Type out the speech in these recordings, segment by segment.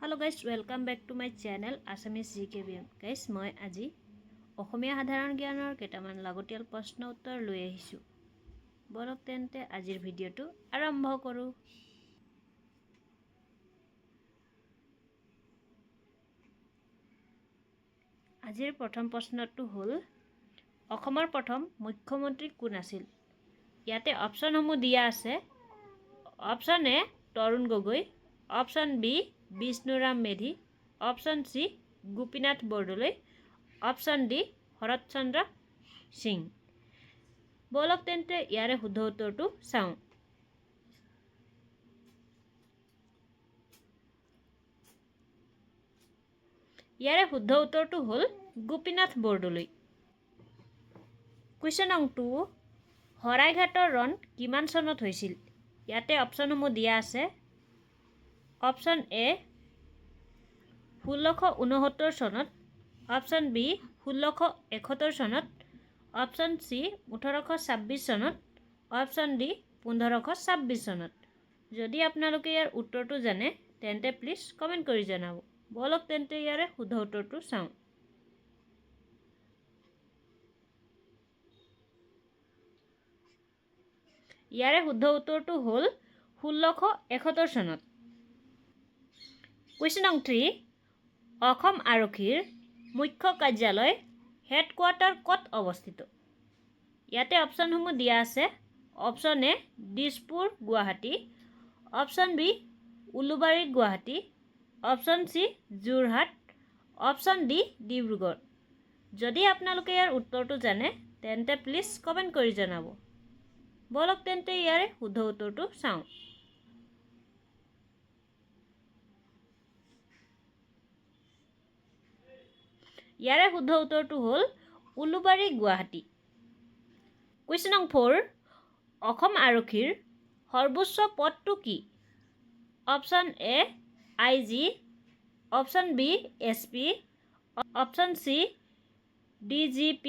Hello guys, welcome back to my channel Assamese GKBM. Guys, মই আজি অসমীয়া সাধাৰণ জ্ঞানৰ কেইটামান লাগতিয়াল প্ৰশ্ন উত্তৰ লৈ আহিছো। বলক তেন্তে আজিৰ ভিডিঅটো আৰম্ভ কৰো। আজিৰ প্ৰথম প্ৰশ্নটো হ'ল অসমৰ প্ৰথম মুখ্যমন্ত্ৰী কোন আছিল? ইয়াতে অপচনসমূহ দিয়া আছে। Option A Tarun Gogoi, option B Bishnuram Medhi, option C Gopinath Bordoloi, option D Sarat Chandra Singh. বলক তেন্তে ইয়াৰে শুদ্ধ উত্তৰটো চাওঁ। ইয়াৰে শুদ্ধ উত্তৰটো হ'ল গোপীনাথ বৰদলৈ। কুৱেশ্যন নং 2, শৰাইঘাটৰ ৰণ কিমান চনত হৈছিল? ইয়াতে অপচনসমূহ দিয়া আছে। অপচন এ 1669 চনত, অপচন বি 1671 চনত, অপচন সি 1826 চনত, অপচন ডি 1526 চনত। যদি আপোনালোকে ইয়াৰ উত্তৰটো জানে তেন্তে প্লিজ কমেণ্ট কৰি জনাব। বলক তেন্তে ইয়াৰে শুদ্ধ উত্তৰটো চাওঁ। ইয়াৰে শুদ্ধ উত্তৰটো হ'ল 1671 চনত। কুৱেশ্যন নং 3, অসম আৰক্ষীৰ মুখ্য কাৰ্যালয় হেডকোৱাৰ্টাৰ ক'ত অৱস্থিত? ইয়াতে অপচনসমূহ দিয়া আছে। Option A Dispur Guwahati, option B Ulubari Guwahati, option C Jorhat, option D Dibrugarh. যদি আপোনালোকে ইয়াৰ উত্তৰটো জানে তেন্তে প্লিজ কমেণ্ট কৰি জনাব। বলক তেন্তে ইয়াৰে শুদ্ধ উত্তৰটো চাওঁ। ইয়াৰে শুদ্ধ উত্তৰটো হ'ল উলুবাৰী গুৱাহাটী। কুৱেশ্যন নং 4, অসম আৰক্ষীৰ সৰ্বোচ্চ পদটো কি? Option A IG, option B SP, option C DGP,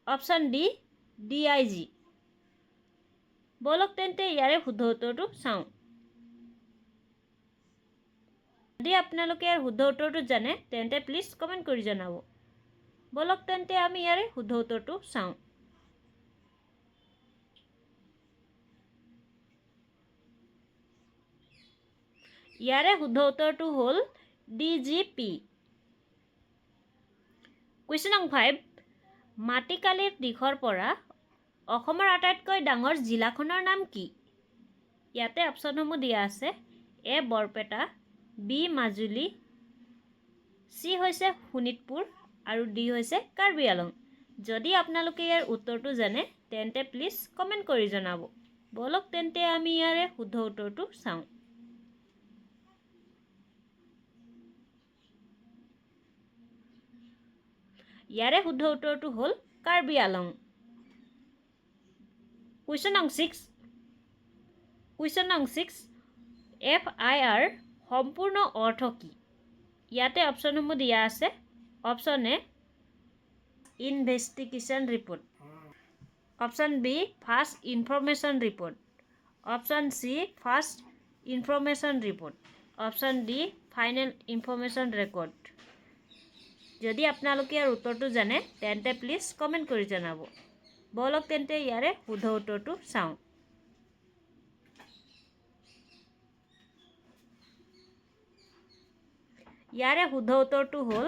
option D DIG। বলক তেন্তে ইয়াৰে শুদ্ধ উত্তৰটো চাওঁ। যদি আপোনালোকে ইয়াৰ শুদ্ধ উত্তৰটো জানে তেন্তে প্লিজ কমেণ্ট কৰি জনাব। বলক তেন্তে আমি ইয়াৰে শুদ্ধ উত্তৰটো চাওঁ। ইয়াৰে শুদ্ধ উত্তৰটো হ'ল DGP। কুৱেশ্যন নং 5, মাটিকালিৰ দিশৰ পৰা অসমৰ আটাইতকৈ ডাঙৰ জিলাখনৰ নাম কি? ইয়াতে অপচনসমূহ দিয়া আছে। এ বৰপেটা, বি মাজুলী, চি হৈছে শোণিতপুৰ আৰু ডি হৈছে কাৰ্বি আংলং। যদি আপোনালোকে ইয়াৰ উত্তৰটো জানে তেন্তে প্লিজ কমেণ্ট কৰি জনাব। বলক তেন্তে আমি ইয়াৰে শুদ্ধ উত্তৰটো চাওঁ। ইয়াৰে শুদ্ধ উত্তৰটো হ'ল কাৰ্বি আংলং। কুৱেশ্যন নং 6, FIR সম্পূৰ্ণ অৰ্থ কি? ইয়াতে অপচনসমূহ দিয়া আছে। Option A investigation report, option B first information report, option C first information report, option D final information record. যদি আপোনালোকে ইয়াৰ উত্তৰটো জানে তেন্তে প্লিজ কমেণ্ট কৰি জনাব। বলক তেন্তে ইয়াৰে শুদ্ধ উত্তৰটো চাওঁ। ইয়াৰে শুদ্ধ উত্তৰটো হ'ল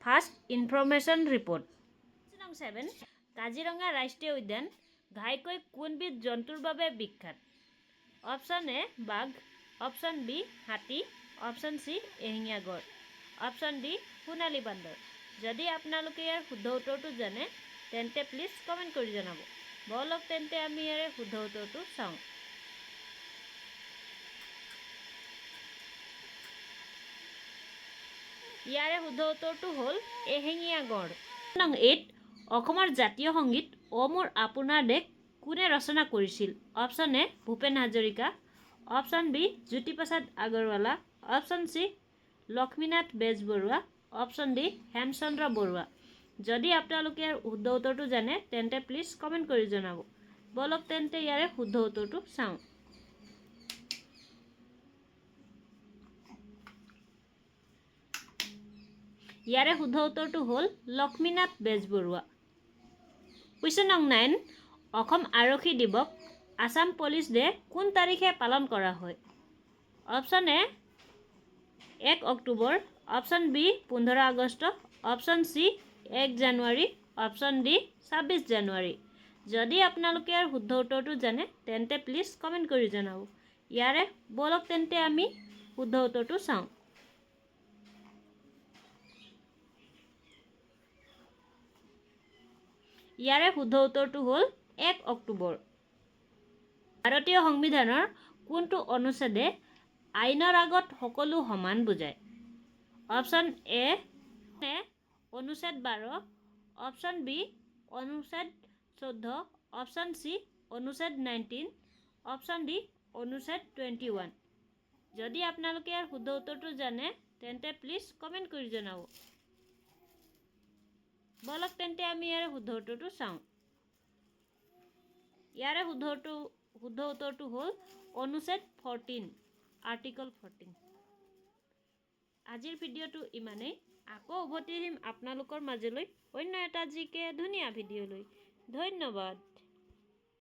ফাৰ্ষ্ট ইনফৰমেশ্যন ৰিপৰ্ট। কুৱেশ্যন নং 7, কাজিৰঙা ৰাষ্ট্ৰীয় উদ্যান ঘাইকৈ কোনবিধ জন্তুৰ বাবে বিখ্যাত? অপচন এ বাঘ, অপচন বি হাতী, অপচন চি এশিঙীয়া গড়, অপচন ডি সোণালী বান্দৰ। যদি আপোনালোকে ইয়াৰ শুদ্ধ উত্তৰটো জানে তেন্তে প্লিজ কমেণ্ট কৰি জনাব। বলক তেন্তে আমি ইয়াৰে শুদ্ধ উত্তৰটো চাওঁ। ইয়াৰে শুদ্ধ উত্তৰটো হ'ল এশিঙীয়া গড়। নং 8, অসমৰ জাতীয় সংগীত অ মোৰ আপোনাৰ দেশ কোনে ৰচনা কৰিছিল? Option A Bhupen Hazarika, option B Jyoti Prasad Agarwala, option C Lakshminath Bezbaroa, option D Hemchandra Barua. যদি আপোনালোকে ইয়াৰ শুদ্ধ উত্তৰটো জানে তেন্তে প্লিজ কমেণ্ট কৰি জনাব। বলক তেন্তে ইয়াৰে শুদ্ধ উত্তৰটো চাওঁ। ইয়াৰে শুদ্ধ উত্তৰটো হ'ল লক্ষ্মীনাথ বেজবৰুৱা। কুৱেশ্যন নং 9 অসম আৰক্ষী দিৱস আছাম পুলিচ ডে কোন তাৰিখে পালন কৰা হয়? অপশ্যন এ 1 অক্টোবৰ, অপশ্যন বি 15 আগষ্ট, অপশ্যন চি 1 জানুৱাৰী, অপশ্যন ডি 26 জানুৱাৰী। যদি আপোনালোকে ইয়াৰ শুদ্ধ উত্তৰটো জানে তেন্তে প্লিজ কমেণ্ট কৰি জনাব। ইয়াৰে বলক তেন্তে আমি শুদ্ধ উত্তৰটো চাওঁ। ইয়াৰে শুদ্ধ উত্তৰটো হ'ল 1 অক্টোবৰ। ভাৰতীয় সংবিধানৰ কোনটো অনুচ্ছেদে আইনৰ আগত সকলো সমান বুজায়? অপশ্যন এ অনুচ্ছেদ 12, অপশ্যন বি অনুচ্ছেদ 14, অপশ্যন চি অনুচ্ছেদ 19, অপশ্যন ডি অনুচ্ছেদ 21। যদি আপোনালোকে ইয়াৰ শুদ্ধ উত্তৰটো জানে তেন্তে প্লিজ কমেণ্ট কৰি জনাব। বলক তেন্তে আমি ইয়াৰ শুদ্ধ উত্তৰটো চাওঁ। ইয়াৰে শুদ্ধ উত্তৰটো হ'ল অনুচ্ছেদ 14, আৰ্টিকল 14। আজিৰ ভিডিঅ'টো ইমানেই। আকৌ উভতি আহিম আপোনালোকৰ মাজলৈ অন্য এটা জিকে ধুনীয়া ভিডিঅ' লৈ। ধন্যবাদ।